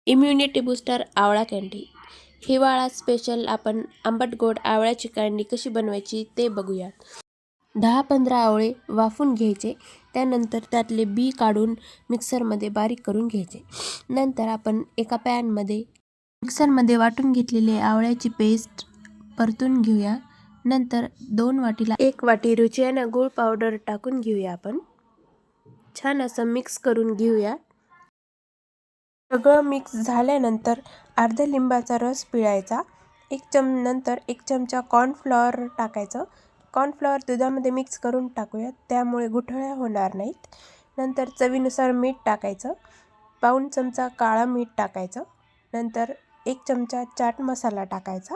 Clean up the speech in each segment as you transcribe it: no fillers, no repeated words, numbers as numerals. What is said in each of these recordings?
Immunity booster आवळा candy. हिवाळा special आपण आंबट गोड आवळ्याची कँडी कशी बनवायची ते बघूयात. 10-15 आवळे वाफून घ्यायचे. त्यानंतर त्यातले बी काढून मिक्सरमध्ये बारीक करून घ्यायचे. नंतर आपण एका पॅनमध्ये मिक्सरमध्ये वाटून घेतलेले आवळ्याची पेस्ट परतून घेऊया. नंतर 2 वाटीला 1 वाटी रुचियाना गूळ पावडर टाकून घेऊया. आपण छान असं मिक्स करून घेऊया. सगळं मिक्स झाल्यानंतर अर्ध्या लिंबाचा रस पिळायचा. नंतर 1 चमचा कॉर्नफ्लॉवर टाकायचं. कॉर्नफ्लॉवर दुधामध्ये मिक्स करून टाकूयात, त्यामुळे गुठळ्या होणार नाहीत. नंतर चवीनुसार मीठ टाकायचं. पाऊण चमचा काळा मीठ टाकायचं. नंतर 1 चमचा चाट मसाला टाकायचा.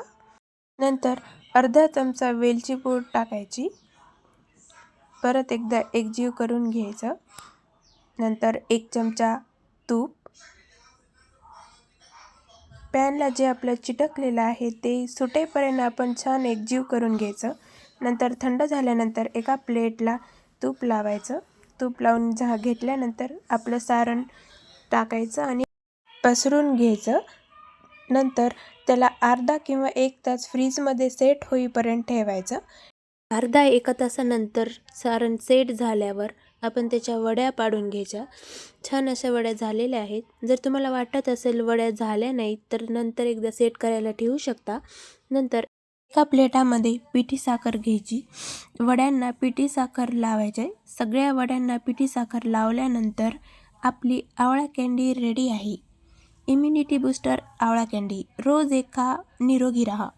नंतर अर्धा चमचा वेलची पूड टाकायची. परत एकदा एकजीव करून घ्यायचं. नंतर 1 चमचा तूप. पॅनला जे आपलं चिटकलेलं आहे ते सुटेपर्यंत आपण छान एकजीव करून घ्यायचं. नंतर थंड झाल्यानंतर एका प्लेटला तूप लावायचं. तूप लावून घेतल्यानंतर आपलं सारण टाकायचं आणि पसरून घ्यायचं. नंतर त्याला अर्धा किंवा 1 तास फ्रीजमध्ये सेट होईपर्यंत ठेवायचं. अर्धा 1 तासानंतर सारण सेट झाल्यावर आपण त्याच्या वड्या पाडून घ्यायच्या. छान अशा वड्या झालेल्या आहेत. जर तुम्हाला वाटत असेल वड्या झाल्या नाहीत तर नंतर एकदा सेट करायला ठेवू शकता. नंतर एका प्लेटामध्ये पिठी साखर घ्यायची. वड्यांना पिठी साखर लावायचे. सगळ्या वड्यांना पिठी साखर लावल्यानंतर आपली आवळा कँडी रेडी आहे. इम्युनिटी बूस्टर आवळा कँडी. रोज एक खा, निरोगी राहा.